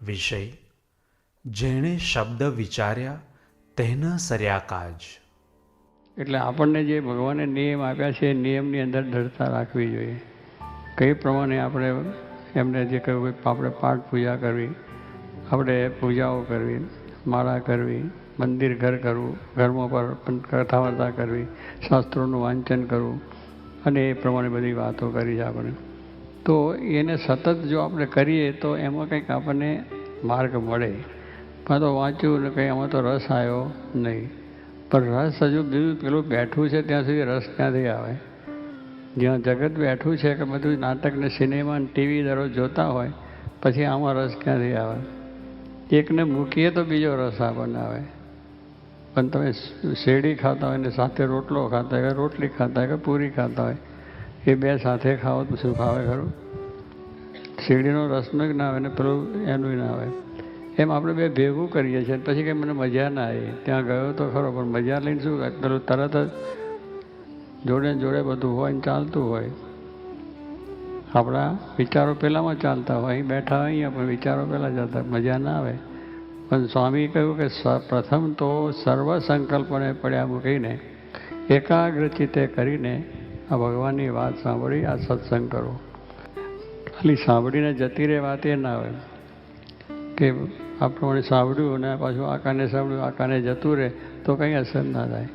વિષય જેણે શબ્દ વિચાર્યા તેના સર્યા કાજ. એટલે આપણને જે ભગવાને નિયમ આપ્યા છે એ નિયમની અંદર દૃઢતા રાખવી જોઈએ. કઈ પ્રમાણે આપણે એમને જે કહ્યું આપણે પાઠ પૂજા કરવી, આપણે પૂજાઓ કરવી, માળા કરવી, મંદિર ઘર કરવું, ઘરમાં પણ કથા વાર્તા કરવી, શાસ્ત્રોનું વાંચન કરવું અને એ પ્રમાણે બધી વાતો કરી છે આપણે. તો એને સતત જો આપણે કરીએ તો એમાં કંઈક આપણને માર્ગ મળે. પણ તો વાંચ્યું ને કંઈ એમાં તો રસ આવ્યો નહીં. પણ રસ હજુ બીજું પેલું બેઠું છે ત્યાં સુધી રસ ક્યાંથી આવે? જ્યાં જગત બેઠું છે કે બધું નાટક ને સિનેમા ને ટીવી દરરોજ જોતા હોય પછી આમાં રસ ક્યાંથી આવે? એકને મૂકીએ તો બીજો રસ આપણને આવે. પણ તમે શેરડી ખાતા હોય ને સાથે રોટલો ખાતા હોય કે રોટલી ખાતા હોય કે પૂરી ખાતા હોય, એ બે સાથે ખાઓ તો શું ખાવે ખરું? શેરડીનો રસનો જ ના આવે ને પેલું એનું ના આવે. એમ આપણે બે ભેગું કરીએ છીએ પછી કંઈ મને મજા ના આવી. ત્યાં ગયો તો ખરો પણ મજા લઈને શું પેલું તરત જ જોડે જોડે બધું હોય ને ચાલતું હોય. આપણા વિચારો પહેલાંમાં ચાલતા હોય, અહીં બેઠા હોય અહીંયા પણ વિચારો પહેલાં જતા, મજા ના આવે. પણ સ્વામી કહ્યું કે પ્રથમ તો સર્વ સંકલ્પને પડ્યા મૂકીને એકાગ્ર ચિત્તે કરીને આ ભગવાનની વાત સાંભળી, આ સત્સંગ કરો. ખાલી સાંભળીને જતી રહે વાત એ ના હોય કે આ પ્રમાણે સાંભળ્યું ને પાછું આકાને સાંભળ્યું આકાને જતું રહે તો કંઈ અસર ના થાય.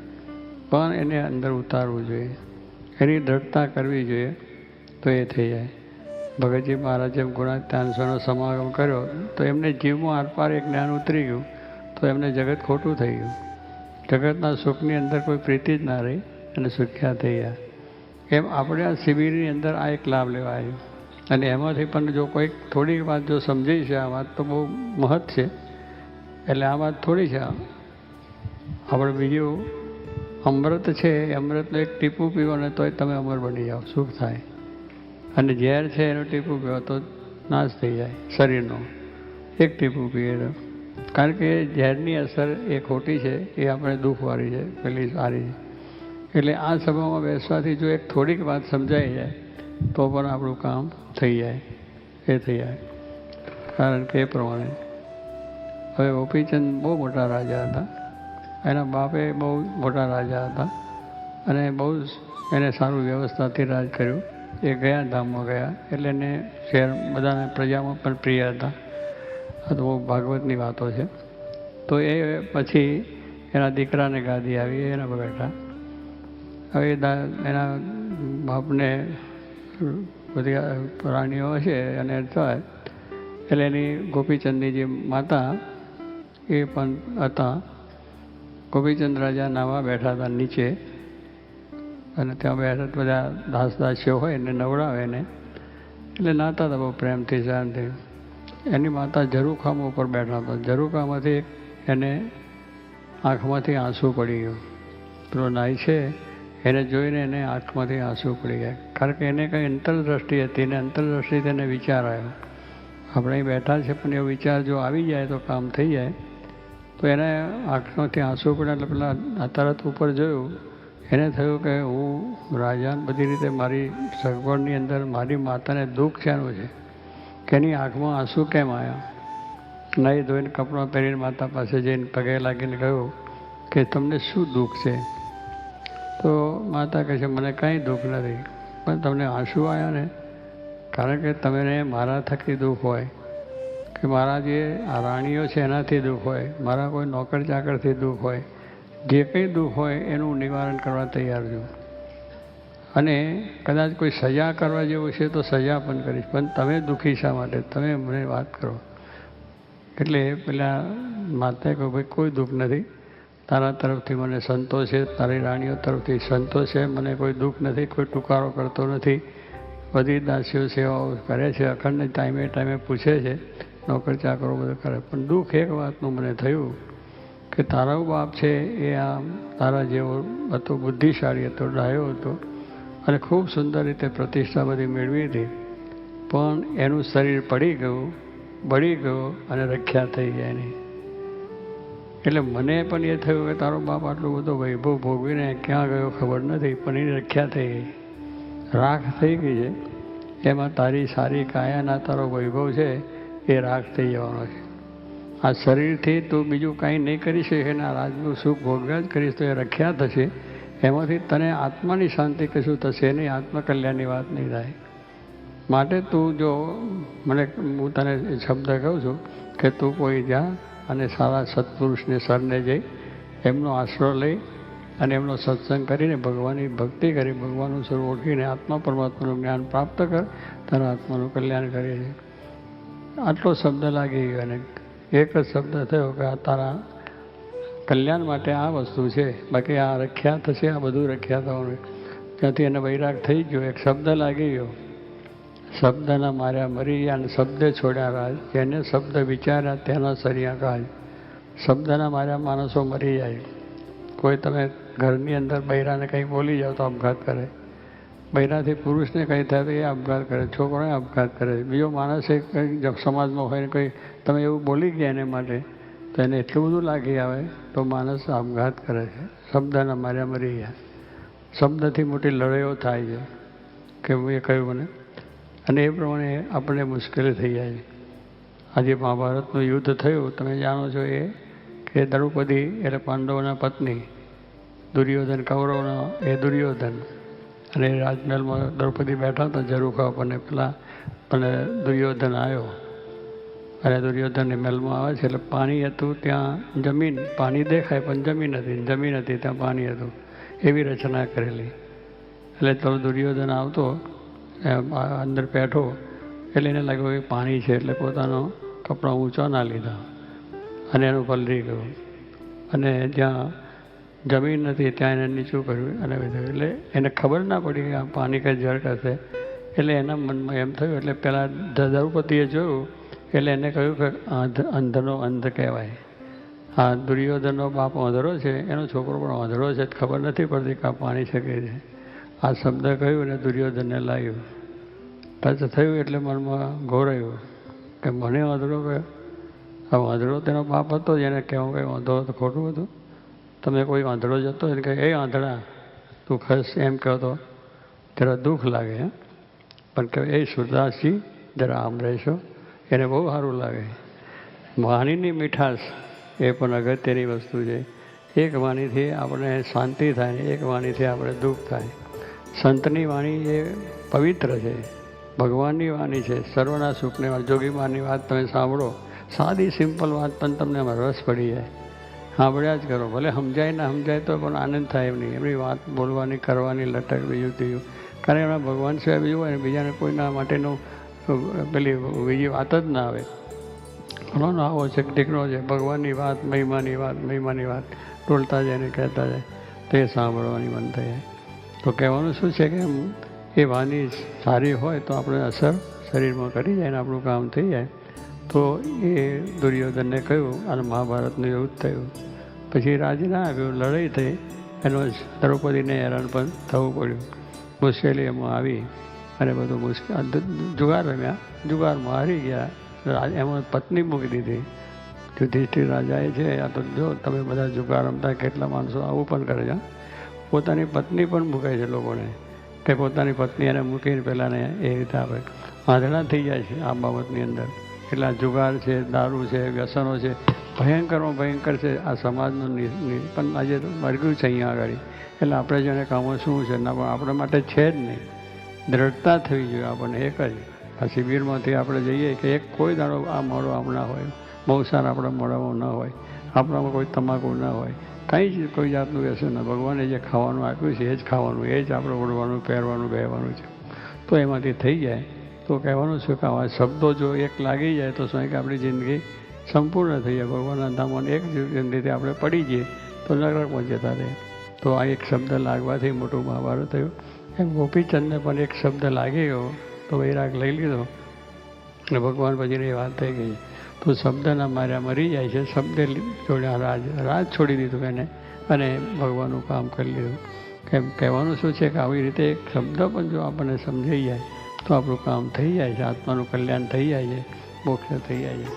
પણ એને અંદર ઉતારવું જોઈએ, એની દ્રઢતા કરવી જોઈએ તો એ થઈ જાય. ભગતજી મહારાજે ગુણાત્યાંશોનો સમાગમ કર્યો તો એમને જીવમાં આરપાર એક જ્ઞાન ઉતરી ગયું તો એમને જગત ખોટું થઈ ગયું. જગતના સુખની અંદર કોઈ પ્રીતિ જ ના રહી અને સુખ્યા થઈ ગયા. એમ આપણે આ શિબિરની અંદર આ એક લાભ લેવા આવ્યો અને એમાંથી પણ જો કોઈક થોડીક વાત જો સમજાઈ છે, આ વાત તો બહુ મહત્વ છે. એટલે આ વાત થોડી છે. આપણે બીજું અમૃત છે, એ અમૃતનું એક ટીપું પીવો ને તોય તમે અમર બની જાઓ, સુખ થાય. અને ઝેર છે એનું ટીપું પીવો તો નાશ થઈ જાય શરીરનો, એક ટીપું પીએ તો. કારણ કે ઝેરની અસર એ ખોટી છે, એ આપણે દુઃખવાળી છે, પેલી સારી છે. એટલે આ સભામાં બેસવાથી જો એક થોડીક વાત સમજાઈ જાય તો પણ આપણું કામ થઈ જાય, એ થઈ જાય. કારણ કે એ પ્રમાણે હવે ગોપીચંદ બહુ મોટા રાજા હતા, એના બાપે બહુ મોટા રાજા હતા અને બહુ એને સારું વ્યવસ્થાથી રાજ કર્યું. એ ગયા ધામમાં ગયા એટલે એને શહેર બધાને પ્રજામાં પણ પ્રિય હતા. આ તો બહુ ભાગવતની વાતો છે. તો એ પછી એના દીકરાને ગાદી આવી, એના બેઠા. હવે એના બાપને બધી પ્રાણીઓ હશે અને થાય એટલે એની ગોપીચંદની જે માતા એ પણ હતા. ગોપીચંદ રાજા નાવા બેઠા હતા નીચે અને ત્યાં બેઠા બધા દાસદાસીઓ હોય એને નવડાવે ને એટલે નાતા હતા બહુ પ્રેમથી શાંતિ. એની માતા ઝરૂખામાં ઉપર બેઠા હતા. ઝરૂખામાંથી એને આંખમાંથી આંસુ પડી ગયું. પેલો નાઈ છે એને જોઈને એને આંખમાંથી આંસુ પડી ગયા. કારણ કે એને કંઈ અંતરદ્રષ્ટિ હતી ને અંતરદ્રષ્ટિ તેને વિચાર આવ્યો. આપણે અહીં બેઠા છે પણ એવો વિચાર જો આવી જાય તો કામ થઈ જાય. તો એને આંખમાંથી આંસુ પડ્યા એટલે પેલા તરત ઉપર જોયું. એને થયું કે હું રાજાને બધી રીતે મારી સગવડની અંદર મારી માતાને દુઃખ શેનું છે કે એની આંખમાં આંસુ કેમ આવ્યા? નહીં ધોઈને કપડાં પહેરીને માતા પાસે જઈને પગે લાગીને કહ્યું કે તમને શું દુઃખ છે? તો માતા કહે છે મને કાંઈ દુઃખ નથી, પણ તમને આંસુ આવ્યા ને કારણ કે તમને મારા થકી દુઃખ હોય કે મારા જે આ રાણીઓ છે એનાથી દુઃખ હોય, મારા કોઈ નોકર ચાકરથી દુઃખ હોય, જે કંઈ દુઃખ હોય એનું નિવારણ કરવા તૈયાર છું. અને કદાચ કોઈ સજા કરવા જેવું છે તો સજા પણ કરીશ, પણ તમે દુઃખી શા માટે? તમે મને વાત કરો. એટલે પેલા માતાએ કહ્યું ભાઈ કોઈ દુઃખ નથી, તારા તરફથી મને સંતોષ છે, તારી રાણીઓ તરફથી સંતોષ છે, મને કોઈ દુઃખ નથી, કોઈ ટુકારો કરતો નથી. બધી દાસીઓ સેવાઓ કરે છે, અખંડ ટાઈમે ટાઈમે પૂછે છે, નોકર ચાકરો બધું કરે. પણ દુઃખ એક વાતનું મને થયું કે તારો બાપ છે એ આ તારા જેવો હતો, બુદ્ધિશાળી હતો, ડાયો હતો અને ખૂબ સુંદર રીતે પ્રતિષ્ઠા બધી મેળવી હતી. પણ એનું શરીર પડી ગયું, બળી ગયું અને રખ્યા થઈ ગયા એની. એટલે મને પણ એ થયું કે તારો બાપ આટલો બધો વૈભવ ભોગવીને ક્યાં ગયો ખબર નથી, પણ એની રખ્યા થઈ ગઈ, રાખ થઈ ગઈ છે. એમાં તારી સારી કાયાના તારો વૈભવ છે એ રાખ થઈ જવાનો છે. આ શરીરથી તું બીજું કાંઈ નહીં કરી શકે ને આ રાજનું સુખ ભોગવ્યા જ કરીશ તો એ રખ્યા થશે. એમાંથી તને આત્માની શાંતિ કશું થશે નહીં, આત્મકલ્યાણની વાત નહીં થાય. માટે તું જો મને હું તને શબ્દ કહું છું કે તું કોઈ જા અને સારા સત્પુરુષને સરને જઈ એમનો આશરો લઈ અને એમનો સત્સંગ કરીને ભગવાનની ભક્તિ કરી ભગવાનનું સ્વરૂપ ઓળખીને આત્મા પરમાત્માનું જ્ઞાન પ્રાપ્ત કર, તારા આત્માનું કલ્યાણ કરે છે. આટલો શબ્દ લાગી ગયો અને એક જ શબ્દ થયો કે આ તારા કલ્યાણ માટે આ વસ્તુ છે, બાકી આ રખ્યા થશે, આ બધું રખ્યા થવાનું. ત્યાંથી એને વૈરાગ થઈ ગયો. એક શબ્દ લાગી ગયો, શબ્દના માર્યા મરી ગયા અને શબ્દે છોડ્યા રાજ, જેને શબ્દ વિચાર્યા તેના સર્યા કાજ. શબ્દના માર્યા માણસો મરી જાય. કોઈ તમે ઘરની અંદર બૈરાને કંઈ બોલી જાઓ તો આપઘાત કરે, બૈરાથી પુરુષને કંઈ થાય તો એ આપઘાત કરે, છોકરોને આપઘાત કરે, બીજો માણસે કંઈ સમાજમાં હોય ને કંઈ તમે એવું બોલી ગયા એને માટે તો એને એટલું બધું લાગી આવે તો માણસ આપઘાત કરે છે. શબ્દના માર્યા મરી ગયા. શબ્દથી મોટી લડાઈઓ થાય છે કે હું એ કહ્યું મને, અને એ પ્રમાણે આપણે મુશ્કેલી થઈ જાય છે. આજે મહાભારતનું યુદ્ધ થયું તમે જાણો છો એ કે દ્રૌપદી એટલે પાંડવોના પત્ની, દુર્યોધન કૌરવનો એ દુર્યોધન, અને રાજમહેલમાં દ્રૌપદી બેઠા હતા ઝરૂખા આપણને પેલા અને દુર્યોધન આવ્યો અને દુર્યોધનની મહેલમાં આવે છે એટલે પાણી હતું ત્યાં, જમીન પાણી દેખાય પણ જમીન હતી, જમીન હતી ત્યાં પાણી હતું, એવી રચના કરેલી. એટલે તો દુર્યોધન આવતો અંદર બેઠો એટલે એને લાગ્યું કે પાણી છે એટલે પોતાનો કપડાં ઊંચો ના લીધા અને એનું પલરી ગયું, અને જ્યાં જમીન નથી ત્યાં એને નીચું કર્યું અને બધું. એટલે એને ખબર ના પડી કે આ પાણી કંઈ જળ હશે, એટલે એના મનમાં એમ થયું. એટલે પેલા દ્રૌપદીએ જોયું એટલે એને કહ્યું કે અંધનો અંધ કહેવાય. આ દુર્યોધનનો બાપ આંધળો છે, એનો છોકરો પણ આંધળો છે, ખબર નથી પડતી કે આ પાણી છે કે છે. આ શબ્દ કહ્યું અને દુર્યોધનને લાગ્યું, ટચ થયું એટલે મનમાં ઘોરાયું કે મને આંધળો કહ્યો. હવે આંધળો તેનો બાપ હતો જેને કહેવું કે આંધળો તો ખોટું હતું. તમે કોઈ આંધળો જતો એને કહે એ આંધળા તું ખસ એમ કહો તો જરા દુઃખ લાગે, પણ કહે એ સુરદાસજી જરા આમ રહેશો, એને બહુ સારું લાગે. વાણીની મીઠાશ એ પણ અગત્યની વસ્તુ છે. એક વાણીથી આપણે શાંતિ થાય ને એક વાણીથી આપણે દુઃખ થાય. સંતની વાણી એ પવિત્ર છે, ભગવાનની વાણી છે, સર્વના સુખની વાત. જોગીમાની વાત તમે સાંભળો, સાદી સિમ્પલ વાત પણ તમને રસ પડી જાય, સાંભળ્યા જ કરો. ભલે સમજાય ના સમજાય તો પણ આનંદ થાય એમ નહીં. એમની વાત બોલવાની કરવાની લટક બીજું ત્રીજું, કારણ એમના ભગવાન સિવાય બીજું હોય ને બીજાને કોઈના માટેનું પેલી બીજી વાત જ ના આવે. ઘણો આવો છે ટીકડો છે, ભગવાનની વાત, મહિમાની વાત, મહિમાની વાત ટોલતા જાય ને કહેતા જાય તે સાંભળવાની મન થાય. તો કહેવાનું શું છે કે એ વાણી સારી હોય તો આપણે અસર શરીરમાં કરી જાય ને આપણું કામ થઈ જાય. તો એ દુર્યોધનને કહ્યું અને મહાભારતનું યુદ્ધ થયું. પછી રાજી ના આવ્યું, લડાઈ થઈ, એનો દ્રૌપદીને હેરાન પણ થવું પડ્યું. મુશ્કેલી એમાં આવી અને બધું જુગાર રમ્યા, જુગારમાં હારી ગયા. એમાં પત્ની મૂકી દીધી. યુધિષ્ઠિર રાજાએ છે આ તો જો તમે બધા જુગાર રમતા કેટલા માણસો આવું પણ કરે છે, પોતાની પત્ની પણ મૂકે છે લોકોને કે પોતાની પત્ની એને મૂકીને પહેલાંને એ રીતે આપણે આંધળા થઈ જાય છે આ બાબતની અંદર. એટલા જુગાર છે, દારૂ છે, વ્યસનો છે, ભયંકરમાં ભયંકર છે. આ સમાજનું પણ આજે વર્ગ્યું છે અહીંયા આગળ. એટલે આપણે જેને કામો શું છે ના પણ આપણા માટે છે જ નહીં. દ્રઢતા થવી જોઈએ આપણને એક જ. આ શિબિરમાંથી આપણે જઈએ કે એક કોઈ દાડો આ મોડો આપણા હોય, બહુસાર આપણા મોડામાં ન હોય, આપણામાં કોઈ તમાકુ ન હોય, કંઈ જ કોઈ જાતનું વ્યસન ન. ભગવાને જે ખાવાનું આપ્યું છે એ જ ખાવાનું, એ જ આપણે ઓઢવાનું, પહેરવાનું, બેહવાનું છે. તો એમાંથી થઈ જાય તો કહેવાનું છે કે આવા શબ્દો જો એક લાગી જાય તો શું કે આપણી જિંદગી સંપૂર્ણ થઈ જાય. ભગવાનના ધામમાં એક જિંદગીથી આપણે પડી જઈએ તો નરકમાં જતા રહે. તો આ એક શબ્દ લાગવાથી મોટું મહાભારત થયું. એમ ગોપીચંદને પણ એક શબ્દ લાગી ગયો તો વૈરાગ લઈ લીધો અને ભગવાન પછીની વાત થઈ ગઈ. તો શબ્દના માર્યા મરી જાય છે. શબ્દે જોડ્યા રાજ છોડી દીધું એને અને ભગવાનનું કામ કરી લીધું. કેમ કહેવાનું શું છે કે આવી રીતે એક શબ્દ પણ જો આપણને સમજાઈ જાય તો આપણું કામ થઈ જાય છે, આત્માનું કલ્યાણ થઈ જાય છે, મોક્ષ થઈ જાય છે.